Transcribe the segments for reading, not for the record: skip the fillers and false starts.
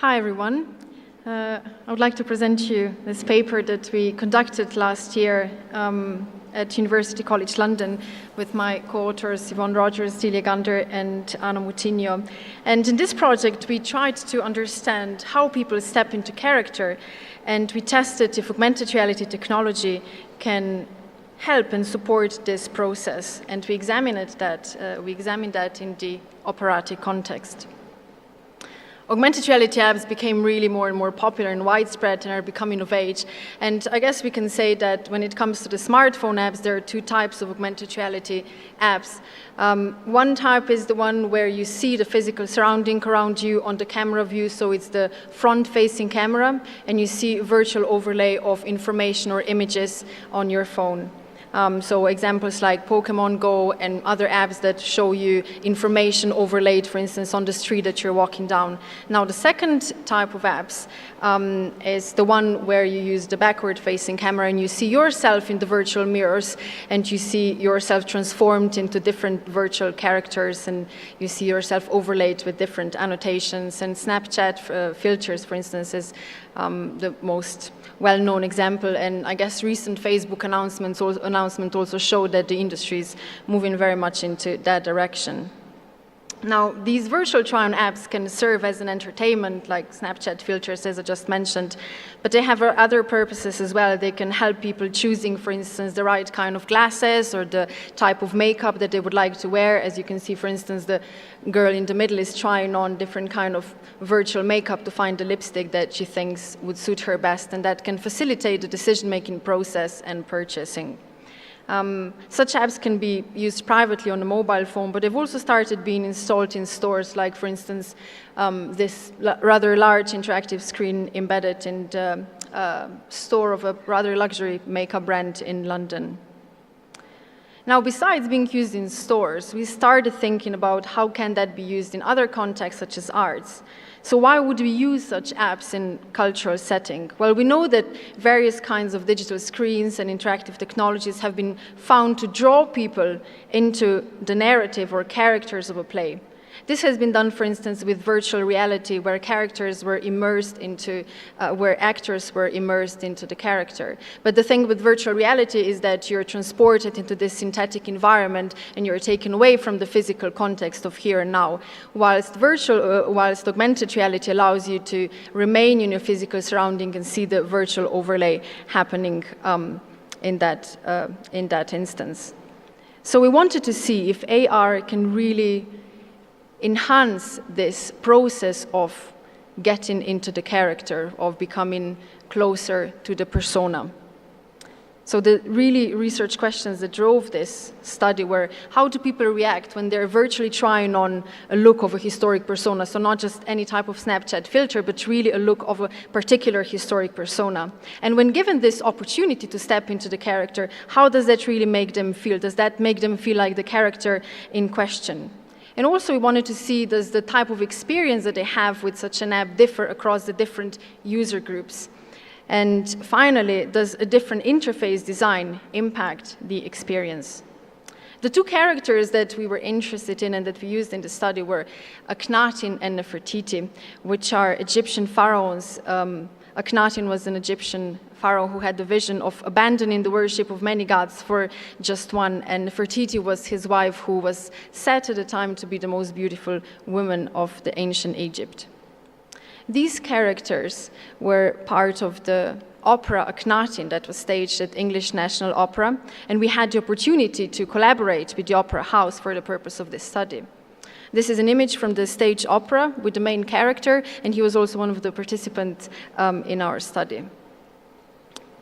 Hi, everyone. I would like to present you this paper that we conducted last year at University College London with my co-authors Yvonne, Delia, Gander, and Moutinho. And in this project, we tried to understand how people step into character, and we tested if augmented reality technology can help and support this process. And we examined that in the operatic context. Augmented reality apps became really more and more popular and widespread and are becoming of age. And I guess we can say that when it comes to the smartphone apps, there are two types of augmented reality apps. One type is the one where you see the physical surrounding around you on the camera view, so it's the front-facing camera, and you see virtual overlay of information or images on your phone. So examples like Pokemon Go and other apps that show you information overlaid, for instance, on the street that you're walking down. Now, the second type of apps is the one where you use the backward-facing camera and you see yourself in the virtual mirrors, and you see yourself transformed into different virtual characters, and you see yourself overlaid with different annotations. And Snapchat filters, for instance, is the most well-known example, and I guess recent Facebook announcement also showed that the industry is moving very much into that direction. Now, these virtual try-on apps can serve as an entertainment, like Snapchat filters, as I just mentioned, but they have other purposes as well. They can help people choosing, for instance, the right kind of glasses or the type of makeup that they would like to wear. As you can see, for instance, the girl in the middle is trying on different kind of virtual makeup to find the lipstick that she thinks would suit her best, and that can facilitate the decision-making process and purchasing. Such apps can be used privately on a mobile phone, but they've also started being installed in stores, like, for instance, this rather large interactive screen embedded in the store of a rather luxury makeup brand in London. Now, besides being used in stores, we started thinking about how can that be used in other contexts, such as arts. So why would we use such apps in cultural setting? Well, we know that various kinds of digital screens and interactive technologies have been found to draw people into the narrative or characters of a play. This has been done, for instance, with virtual reality, where characters were immersed into, where actors were immersed into the character. But the thing with virtual reality is that you're transported into this synthetic environment and you're taken away from the physical context of here and now, whilst augmented reality allows you to remain in your physical surrounding and see the virtual overlay happening in that instance. So we wanted to see if AR can really enhance this process of getting into the character, of becoming closer to the persona. So the really research questions that drove this study were, how do people react when they're virtually trying on a look of a historic persona? So not just any type of Snapchat filter, but really a look of a particular historic persona. And when given this opportunity to step into the character, how does that really make them feel? Does that make them feel like the character in question? And also we wanted to see, does the type of experience that they have with such an app differ across the different user groups? And finally, does a different interface design impact the experience? The two characters that we were interested in and that we used in the study were Akhenaten and Nefertiti, which are Egyptian pharaohs. Akhenaten was an Egyptian pharaoh who had the vision of abandoning the worship of many gods for just one, and Nefertiti was his wife, who was said at the time to be the most beautiful woman of the ancient Egypt. These characters were part of the opera Akhenaten that was staged at English National Opera, and we had the opportunity to collaborate with the Opera House for the purpose of this study. This is an image from the stage opera with the main character, and he was also one of the participants in our study.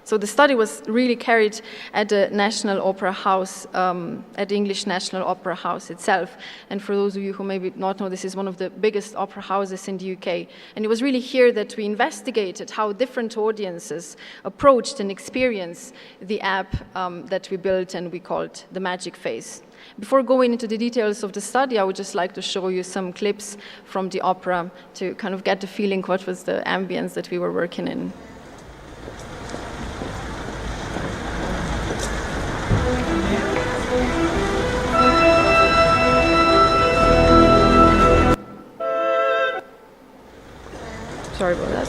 So the study was really carried at the National Opera House, at the English National Opera House itself. And for those of you who maybe not know, this is one of the biggest opera houses in the UK. And it was really here that we investigated how different audiences approached and experienced the app that we built and we called the MagicFace. Before going into the details of the study, I would just like to show you some clips from the opera to kind of get the feeling what was the ambience that we were working in. sorry about that.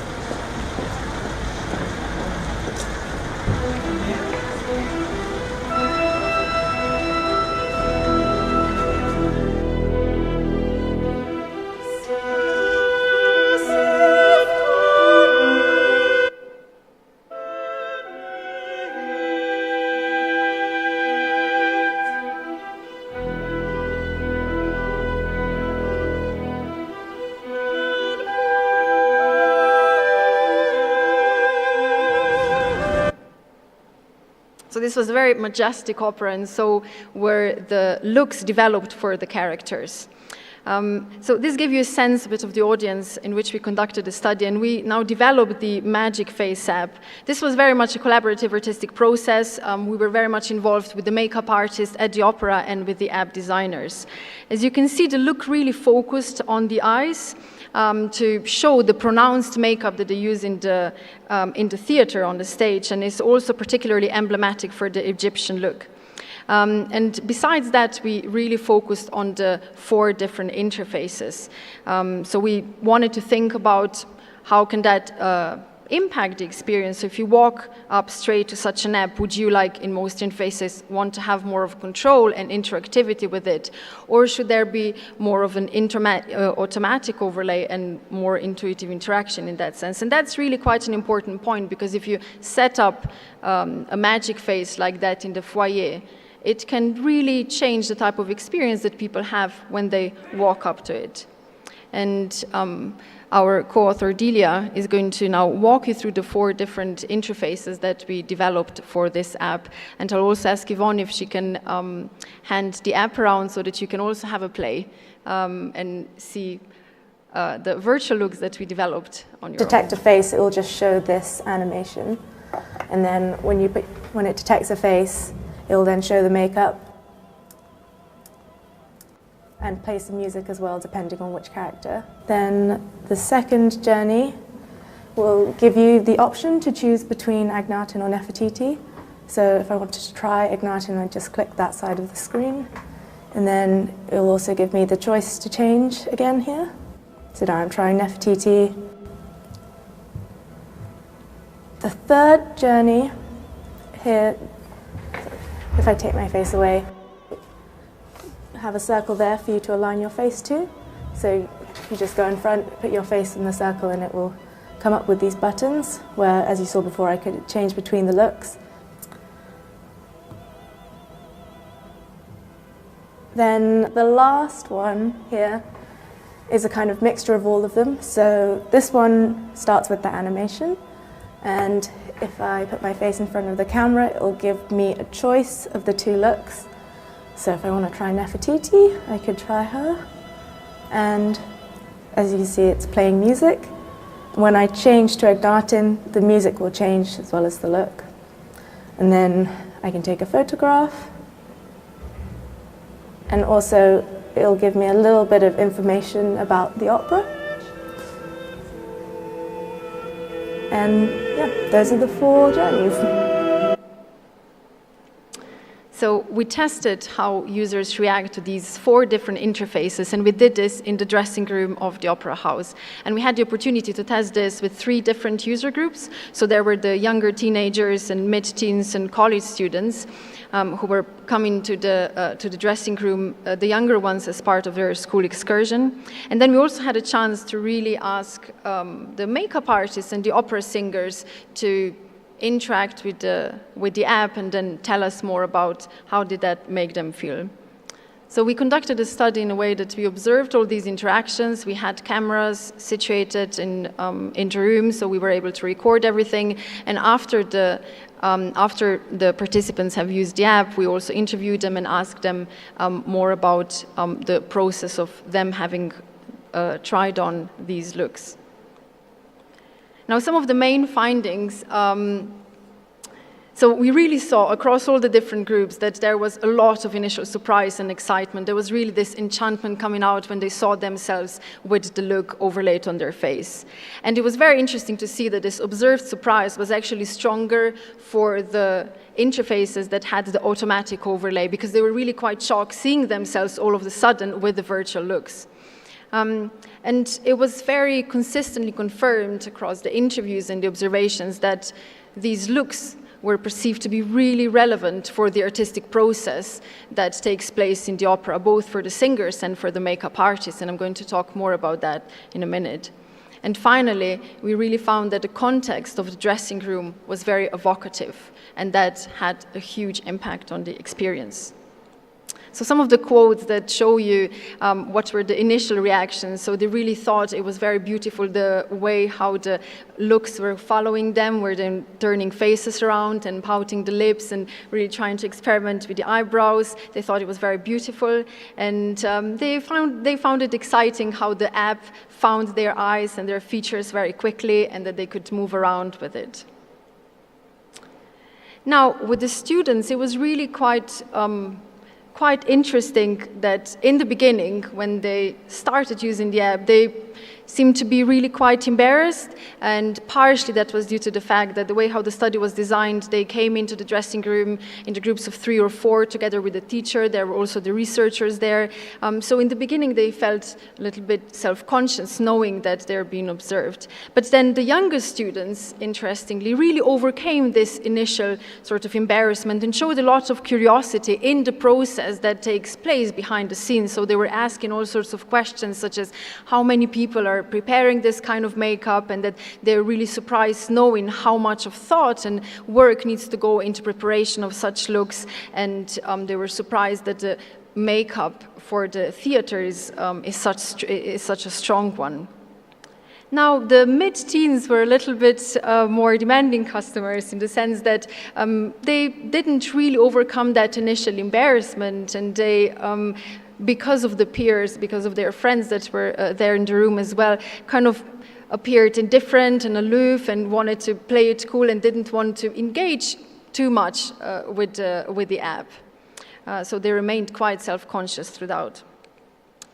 So this was a very majestic opera, and so were the looks developed for the characters. So this gave you a sense a bit of the audience in which we conducted the study, and we now developed the MagicFace app. This was very much a collaborative artistic process. We were very much involved with the makeup artists at the opera and with the app designers. As you can see, the look really focused on the eyes to show the pronounced makeup that they use in the theater on the stage, and is also particularly emblematic for the Egyptian look. And besides that, we really focused on the 4 different interfaces. So we wanted to think about how can that impact the experience. So if you walk up straight to such an app, would you, like in most interfaces, want to have more of control and interactivity with it? Or should there be more of an automatic overlay and more intuitive interaction in that sense? And that's really quite an important point, because if you set up a MagicFace like that in the foyer, it can really change the type of experience that people have when they walk up to it. And our co-author Delia is going to now walk you through the 4 different interfaces that we developed for this app. And I'll also ask Yvonne if she can hand the app around so that you can also have a play and see the virtual looks that we developed on your Detect a face, it will just show this animation. And then when it detects a face, it will then show the makeup and play some music as well, depending on which character. Then the second journey will give you the option to choose between Agnatin or Nefertiti. So if I wanted to try Agnatin, I'd just click that side of the screen. And then it will also give me the choice to change again here. So now I'm trying Nefertiti. The third journey here, if I take my face away, have a circle there for you to align your face to. So you just go in front, put your face in the circle, and it will come up with these buttons where, as you saw before, I could change between the looks. Then the last one here is a kind of mixture of all of them. So this one starts with the animation, and if I put my face in front of the camera, it will give me a choice of the 2 looks. So if I want to try Nefertiti, I could try her. And as you can see, it's playing music. When I change to Agnatin, the music will change as well as the look. And then I can take a photograph. And also, it'll give me a little bit of information about the opera. And yeah, those are the 4 journeys. So we tested how users react to these 4 different interfaces, and we did this in the dressing room of the Opera House. And we had the opportunity to test this with 3 different user groups. So there were the younger teenagers and mid-teens and college students who were coming to the dressing room, the younger ones as part of their school excursion. And then we also had a chance to really ask the makeup artists and the opera singers to interact with the app and then tell us more about how did that make them feel. So we conducted a study in a way that we observed all these interactions. We had cameras situated in the room, so we were able to record everything. And after the participants have used the app, we also interviewed them and asked them more about the process of them having tried on these looks. Now, some of the main findings, so we really saw across all the different groups that there was a lot of initial surprise and excitement. There was really this enchantment coming out when they saw themselves with the look overlaid on their face. And it was very interesting to see that this observed surprise was actually stronger for the interfaces that had the automatic overlay, because they were really quite shocked seeing themselves all of a sudden with the virtual looks. And it was very consistently confirmed across the interviews and the observations that these looks were perceived to be really relevant for the artistic process that takes place in the opera, both for the singers and for the makeup artists, and I'm going to talk more about that in a minute. And finally, we really found that the context of the dressing room was very evocative, and that had a huge impact on the experience. So some of the quotes that show you what were the initial reactions. So they really thought it was very beautiful, the way how the looks were following them, were then turning faces around and pouting the lips and really trying to experiment with the eyebrows. They thought it was very beautiful. And they found it exciting how the app found their eyes and their features very quickly and that they could move around with it. Now, with the students, it was really quite interesting that in the beginning, when they started using the app, they seemed to be really quite embarrassed, and partially that was due to the fact that the way how the study was designed, they came into the dressing room in the groups of 3 or 4 together with the teacher. There were also the researchers there. So in the beginning, they felt a little bit self-conscious, knowing that they're being observed. But then the younger students, interestingly, really overcame this initial sort of embarrassment and showed a lot of curiosity in the process that takes place behind the scenes. So they were asking all sorts of questions, such as how many people are preparing this kind of makeup, and that they're really surprised knowing how much of thought and work needs to go into preparation of such looks, and they were surprised that the makeup for the theater is such a strong one. Now, the mid-teens were a little bit more demanding customers in the sense that they didn't really overcome that initial embarrassment, and they because of the peers, because of their friends that were there in the room as well, kind of appeared indifferent and aloof and wanted to play it cool and didn't want to engage too much with the app. So they remained quite self-conscious throughout.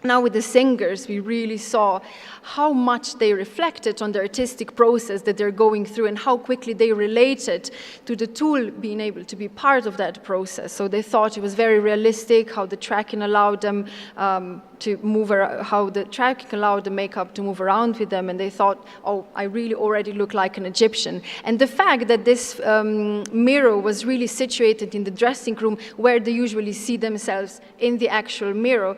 Now with the singers, we really saw how much they reflected on the artistic process that they're going through and how quickly they related to the tool being able to be part of that process. So they thought it was very realistic how the tracking allowed them to move around, how the tracking allowed the makeup to move around with them, and they thought, oh, I really already look like an Egyptian. And the fact that this mirror was really situated in the dressing room where they usually see themselves in the actual mirror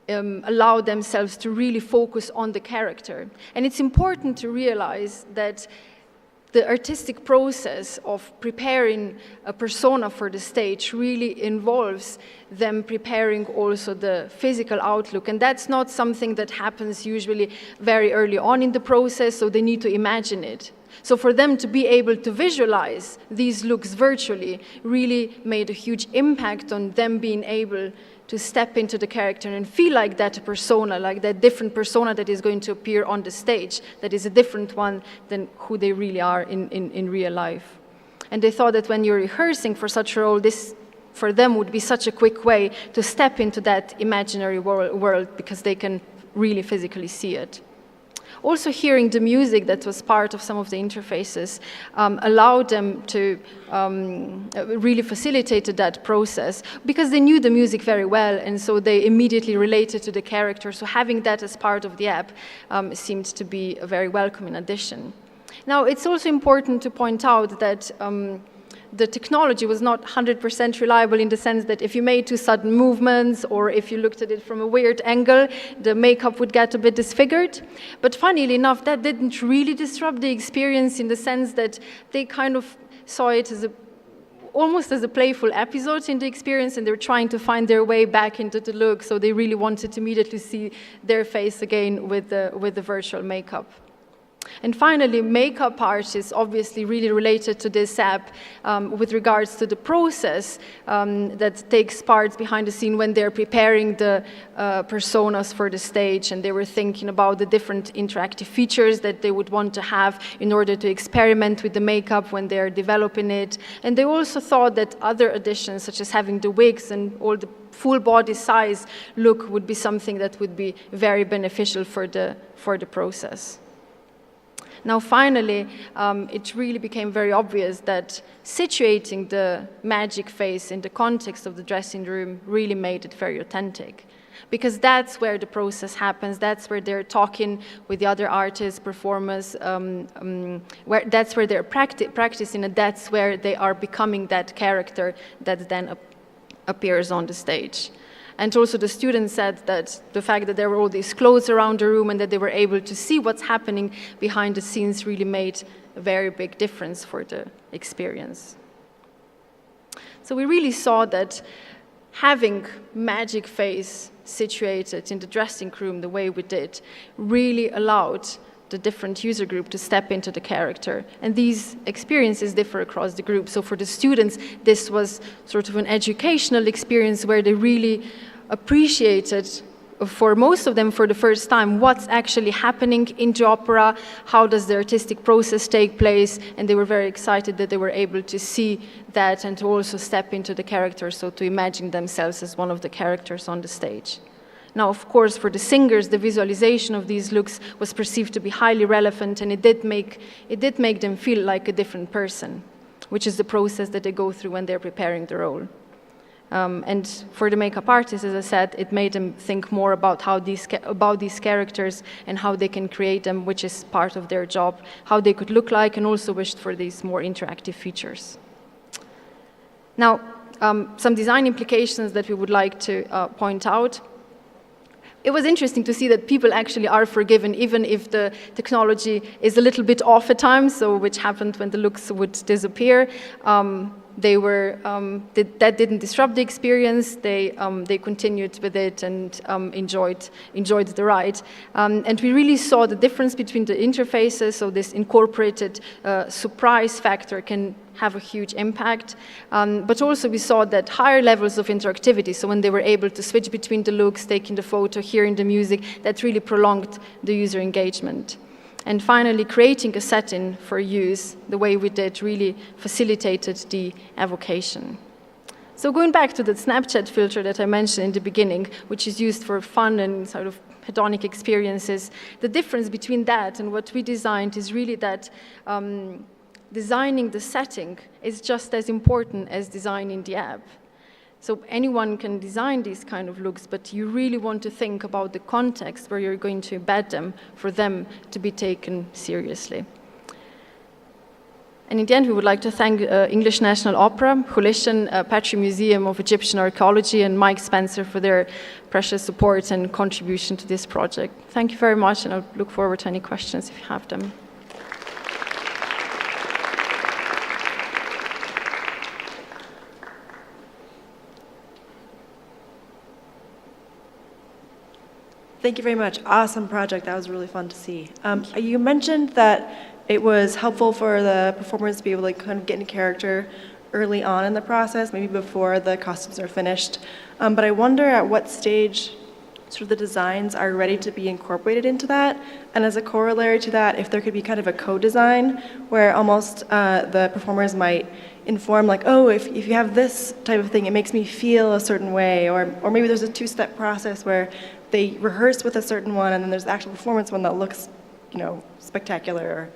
allow themselves to really focus on the character. And it's important to realize that the artistic process of preparing a persona for the stage really involves them preparing also the physical outlook. And that's not something that happens usually very early on in the process, so they need to imagine it. So for them to be able to visualize these looks virtually really made a huge impact on them being able to step into the character and feel like that persona, like that different persona that is going to appear on the stage, that is a different one than who they really are in real life. And they thought that when you're rehearsing for such a role, this for them would be such a quick way to step into that imaginary world because they can really physically see it. Also hearing the music that was part of some of the interfaces allowed them to really facilitated that process because they knew the music very well, and so they immediately related to the character. So having that as part of the app seemed to be a very welcoming addition. Now, it's also important to point out that the technology was not 100% reliable in the sense that if you made too sudden movements or if you looked at it from a weird angle, the makeup would get a bit disfigured. But funnily enough, that didn't really disrupt the experience in the sense that they kind of saw it as almost as a playful episode in the experience, and they were trying to find their way back into the look, so they really wanted to immediately see their face again with the virtual makeup. And finally, makeup artists obviously really related to this app with regards to the process that takes part behind the scene when they're preparing the personas for the stage, and they were thinking about the different interactive features that they would want to have in order to experiment with the makeup when they're developing it. And they also thought that other additions, such as having the wigs and all the full body size look, would be something that would be very beneficial for the process. Now finally, it really became very obvious that situating the MagicFace in the context of the dressing room really made it very authentic. Because that's where the process happens, that's where they're talking with the other artists, performers, that's where they're practicing, and that's where they are becoming that character that then appears on the stage. And also the students said that the fact that there were all these clothes around the room and that they were able to see what's happening behind the scenes really made a very big difference for the experience. So we really saw that having MagicFace situated in the dressing room the way we did really allowed the different user group to step into the character. And these experiences differ across the group. So for the students, this was sort of an educational experience where they really appreciated, for most of them for the first time, what's actually happening in the opera, how does the artistic process take place, and they were very excited that they were able to see that and to also step into the character, so to imagine themselves as one of the characters on the stage. Now, of course, for the singers, the visualization of these looks was perceived to be highly relevant, and it did make them feel like a different person, which is the process that they go through when they're preparing the role. And for the makeup artists, as I said, it made them think more about about these characters and how they can create them, which is part of their job, how they could look like, and also wished for these more interactive features. Now, some design implications that we would like to point out. It was interesting to see that people actually are forgiven, even if the technology is a little bit off at times, so which happened when the looks would disappear. That didn't disrupt the experience. They continued with it and enjoyed the ride. And we really saw the difference between the interfaces, so this incorporated surprise factor can have a huge impact. But also we saw that higher levels of interactivity, so when they were able to switch between the looks, taking the photo, hearing the music, that really prolonged the user engagement. And finally, creating a setting for use, the way we did, really facilitated the evocation. So going back to the Snapchat filter that I mentioned in the beginning, which is used for fun and sort of hedonic experiences, the difference between that and what we designed is really that designing the setting is just as important as designing the app. So anyone can design these kind of looks, but you really want to think about the context where you're going to embed them for them to be taken seriously. And in the end, we would like to thank English National Opera, Coalition, Petrie Museum of Egyptian Archaeology, and Mike Spencer for their precious support and contribution to this project. Thank you very much, and I'll look forward to any questions if you have them. Thank you very much. Awesome project. That was really fun to see. You mentioned that it was helpful for the performers to be able to kind of get into character early on in the process, maybe before the costumes are finished. But I wonder at what stage sort of the designs are ready to be incorporated into that. And as a corollary to that, if there could be kind of a co-design where almost the performers might inform like, oh, if you have this type of thing, it makes me feel a certain way. Or maybe there's a two-step process where they rehearse with a certain one and then there's the actual performance one that looks, spectacular.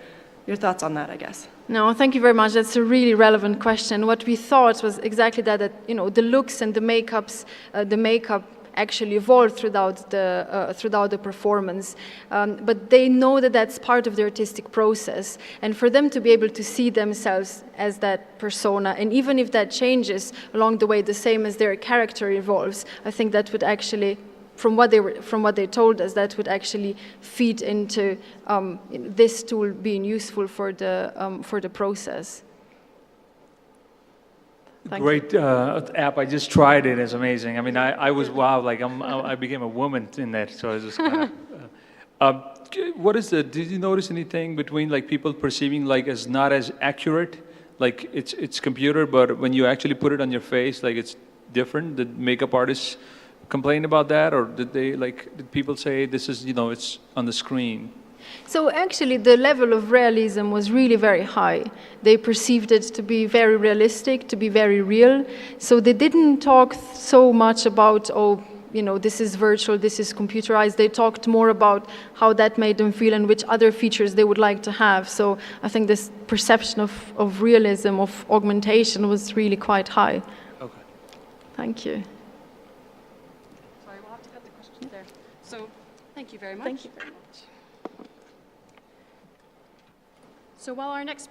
Your thoughts on that, I guess? No, thank you very much. That's a really relevant question. What we thought was exactly that the looks and the makeup actually evolved throughout the performance. But they know that that's part of the artistic process. And for them to be able to see themselves as that persona, and even if that changes along the way, the same as their character evolves, I think that would actually, from what they told us, that would actually feed into this tool being useful for the process. Great app. I just tried it. It's amazing. I mean, I was wow. Like I became a woman in that. So I was just kind of. Did you notice anything between like people perceiving like as not as accurate, like it's computer, but when you actually put it on your face, like it's different? Did makeup artists complain about that, or did people say this is it's on the screen? So actually the level of realism was really very high. They perceived it to be very realistic, to be very real. So they didn't talk so much about, you know, this is virtual, this is computerized. They talked more about how that made them feel and which other features they would like to have. So I think this perception of realism, of augmentation was really quite high. Okay. Thank you. Sorry, we'll have to cut the questions there. So, thank you very much. Thank you very much. So while our next speaker